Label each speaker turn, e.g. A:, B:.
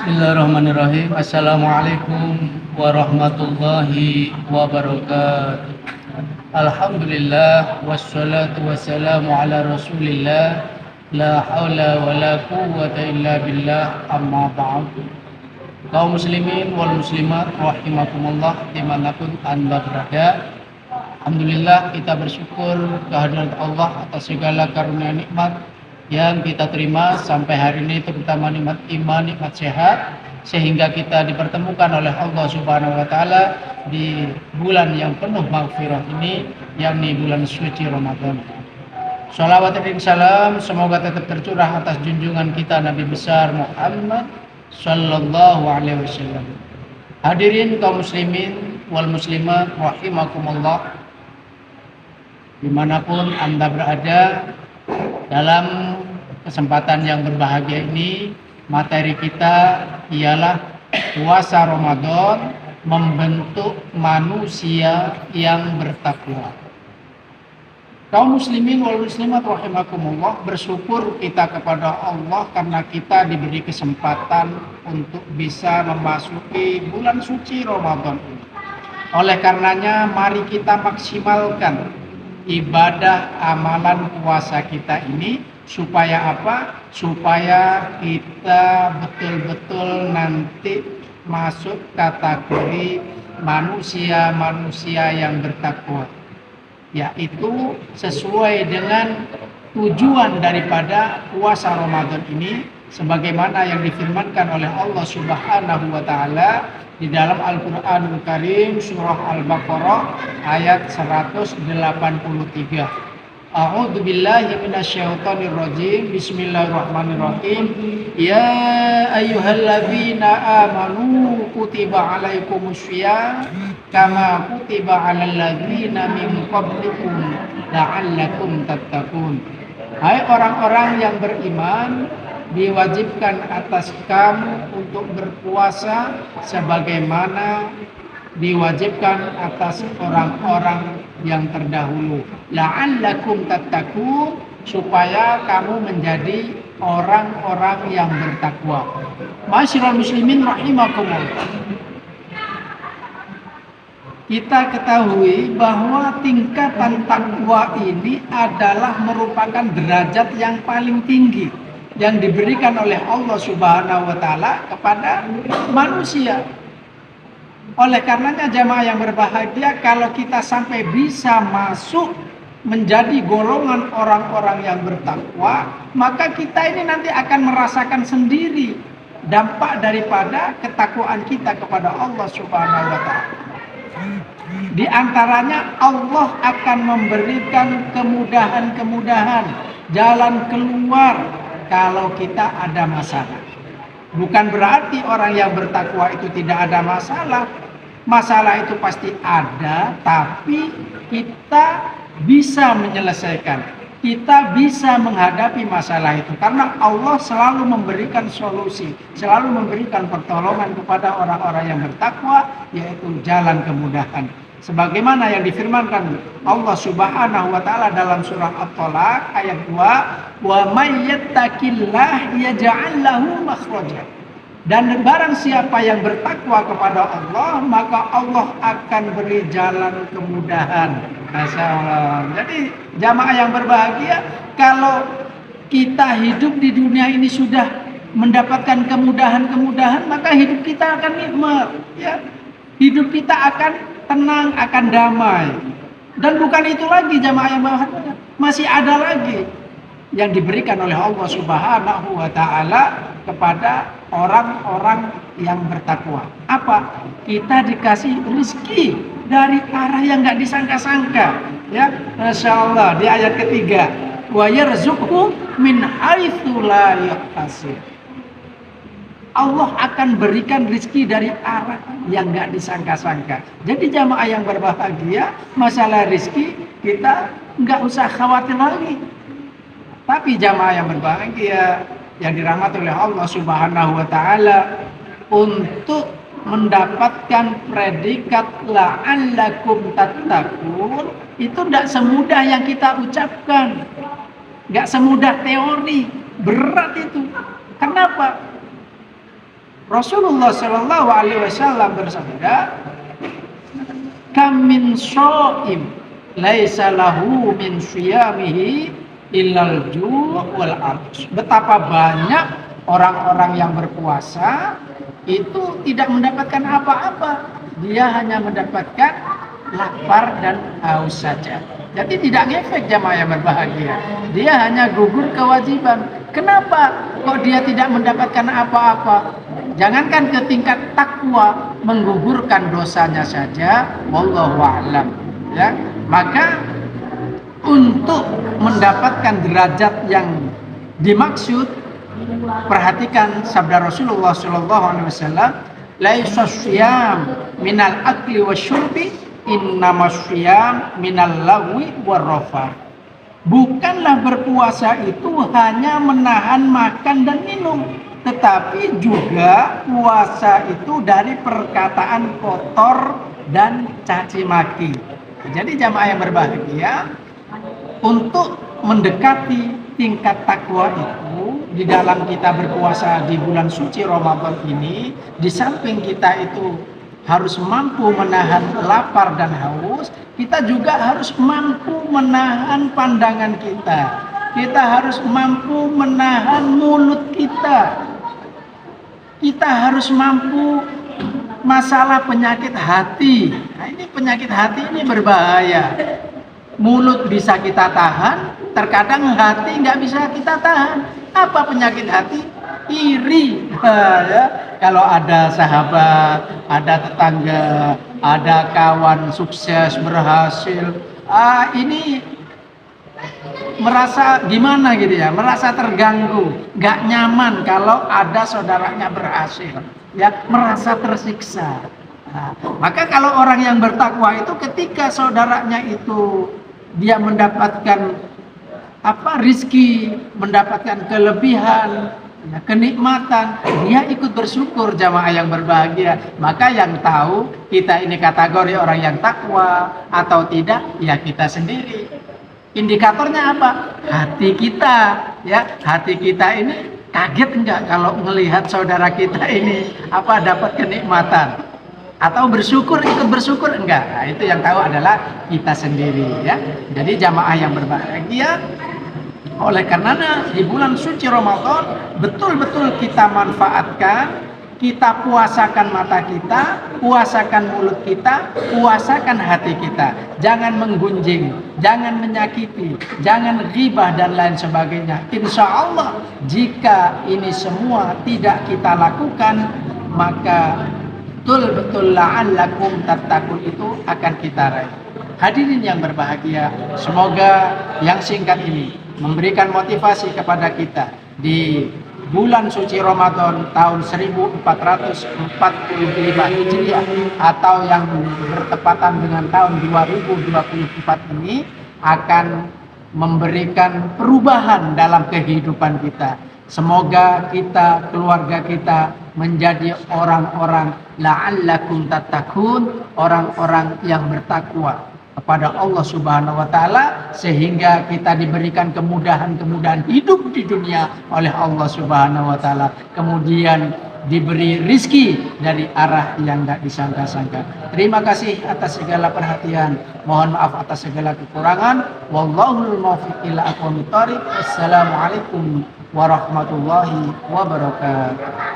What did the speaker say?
A: Bismillahirrahmanirrahim. Assalamualaikum warahmatullahi wabarakatuh. Alhamdulillah wassalatu wassalamu ala Rasulillah. La haula wala quwwata illa billah, amma ba'du. Kaum muslimin wal muslimat rahimakumullah dimanapun Anda berada. Alhamdulillah kita bersyukur kehadirat Allah atas segala karunia nikmat yang kita terima sampai hari ini, terutama nikmat iman, nikmat sehat, sehingga kita dipertemukan oleh Allah Subhanahu wa taala di bulan yang penuh maghfirah ini, yakni bulan suci Ramadan. Shalawat dan salam semoga tetap tercurah atas junjungan kita Nabi besar Muhammad sallallahu alaihi wasallam. Hadirin kaum muslimin wal muslimat rahimakumullah, dimanapun Anda berada, dalam kesempatan yang berbahagia ini, materi kita ialah puasa Ramadan membentuk manusia yang bertakwa. Kaum muslimin wal muslimat rahimakumullah, bersyukur kita kepada Allah karena kita diberi kesempatan untuk bisa memasuki bulan suci Ramadan ini. Oleh karenanya mari kita maksimalkan ibadah amalan puasa kita ini, supaya apa? Supaya kita betul-betul nanti masuk kategori manusia-manusia yang bertakwa, yaitu sesuai dengan tujuan daripada puasa Ramadan ini, sebagaimana yang difirmankan oleh Allah Subhanahu wa taala di dalam Al-Qur'anul Karim surah Al-Baqarah ayat 183. A'udzu billahi minasyaitonir rajim. Bismillahirrahmanirrahim. Ya ayyuhalladzina amanu kutiba alaikumussyiyam kama kutiba 'alal ladzina min qablikum la'allakum tattaqun. Hai orang-orang yang beriman, diwajibkan atas kamu untuk berpuasa sebagaimana diwajibkan atas orang-orang yang terdahulu. La'allakum tattaqun, supaya kamu menjadi orang-orang yang bertakwa. Ma'asyiral muslimin rahimakumullah. Kita ketahui bahwa tingkatan takwa ini adalah merupakan derajat yang paling tinggi yang diberikan oleh Allah Subhanahu wa taala kepada manusia. Oleh karenanya jamaah yang berbahagia, kalau kita sampai bisa masuk menjadi golongan orang-orang yang bertakwa, maka kita ini nanti akan merasakan sendiri dampak daripada ketakwaan kita kepada Allah Subhanahu wa taala. Di antaranya Allah akan memberikan kemudahan-kemudahan, jalan keluar kalau kita ada masalah. Bukan berarti orang yang bertakwa itu tidak ada masalah. Masalah itu pasti ada, tapi kita bisa menyelesaikan. Kita bisa menghadapi masalah itu karena Allah selalu memberikan solusi, selalu memberikan pertolongan kepada orang-orang yang bertakwa, yaitu jalan kemudahan. Sebagaimana yang difirmankan Allah Subhanahu wa taala dalam surah At-Thalaq ayat 2, wa may yattaqillah yaj'al lahu makhraja. Dan barang siapa yang bertakwa kepada Allah, maka Allah akan beri jalan kemudahan. Masyaallah. Jadi jamaah yang berbahagia, kalau kita hidup di dunia ini sudah mendapatkan kemudahan-kemudahan, maka hidup kita akan nikmat, ya. Hidup kita akan tenang, akan damai. Dan bukan itu lagi jamaah yang bahagia, masih ada lagi yang diberikan oleh Allah Subhanahu wa taala kepada orang-orang yang bertakwa. Apa? Kita dikasih rezeki dari arah yang enggak disangka-sangka, ya. Masyaallah, di ayat ketiga, wa yarzuqhu min haitsu la yahtasib. Allah akan berikan rezeki dari arah yang enggak disangka-sangka. Jadi jamaah yang berbahagia, masalah rezeki kita enggak usah khawatir lagi. Tapi jamaah yang berbahagia yang dirahmati oleh Allah Subhanahu wa taala, untuk mendapatkan predikat la'allakum tattaqun itu tidak semudah yang kita ucapkan, nggak semudah teori, berat itu. Kenapa? Rasulullah Shallallahu Alaihi Wasallam bersabda, kam min shaim laisa lahu min syiyamihi illal ju' wal 'atash. Betapa banyak orang-orang yang berpuasa itu tidak mendapatkan apa-apa. Dia hanya mendapatkan lapar dan haus saja. Jadi tidak ngefek jamaah yang berbahagia. Dia hanya gugur kewajiban. Kenapa kok dia tidak mendapatkan apa-apa? Jangankan ke tingkat takwa, menggugurkan dosanya saja, wallahu a'lam. Ya, maka untuk mendapatkan derajat yang dimaksud, perhatikan sabda Rasulullah Shallallahu Alaihi Wasallam, laisa syiyam minal akli wasyurbi, innamas syiyam minal lagwi warrafah. Bukanlah berpuasa itu hanya menahan makan dan minum, tetapi juga puasa itu dari perkataan kotor dan caci maki. Jadi jamaah yang berbahagia, untuk mendekati tingkat takwa itu di dalam kita berpuasa di bulan suci Ramadan ini, di samping kita itu harus mampu menahan lapar dan haus, kita juga harus mampu menahan pandangan kita. Kita harus mampu menahan mulut kita. Kita harus mampu masalah penyakit hati. Nah, ini penyakit hati ini berbahaya. Mulut bisa kita tahan, terkadang hati nggak bisa kita tahan. Apa penyakit hati? Iri. Ya. Kalau ada sahabat, ada tetangga, ada kawan sukses, berhasil, ini merasa gimana gitu ya, merasa terganggu, nggak nyaman kalau ada saudaranya berhasil, ya, merasa tersiksa. Nah, maka kalau orang yang bertakwa itu ketika saudaranya itu dia mendapatkan rizki, mendapatkan kelebihan, ya, kenikmatan, dia ikut bersyukur jamaah yang berbahagia. Maka yang tahu kita ini kategori orang yang takwa atau tidak, ya kita sendiri. Indikatornya apa? Hati kita, ya, hati kita ini kaget enggak kalau melihat saudara kita ini dapat kenikmatan, atau bersyukur, ikut bersyukur enggak? Nah, itu yang tahu adalah kita sendiri, ya. Jadi jamaah yang berbahagia, oleh karenanya di bulan suci Ramadan betul-betul kita manfaatkan, kita puasakan mata kita, puasakan mulut kita, puasakan hati kita. Jangan menggunjing, jangan menyakiti, jangan ghibah dan lain sebagainya. Insya Allah jika ini semua tidak kita lakukan, maka betul-betul la'allakum tattaqun itu akan kita raih. Hadirin yang berbahagia, semoga yang singkat ini memberikan motivasi kepada kita di bulan suci Ramadan tahun 1445 Hijriah atau yang bertepatan dengan tahun 2024 ini akan memberikan perubahan dalam kehidupan kita. Semoga kita, keluarga kita menjadi orang-orang la'allakum tattaqun, orang-orang yang bertakwa kepada Allah Subhanahu wa taala, sehingga kita diberikan kemudahan-kemudahan hidup di dunia oleh Allah Subhanahu wa taala, kemudian diberi rizki dari arah yang tidak disangka-sangka. Terima kasih atas segala perhatian, mohon maaf atas segala kekurangan. Wallahul muwaffiq ila aqwamit thoriq. Wassalamualaikum warahmatullahi wabarakatuh.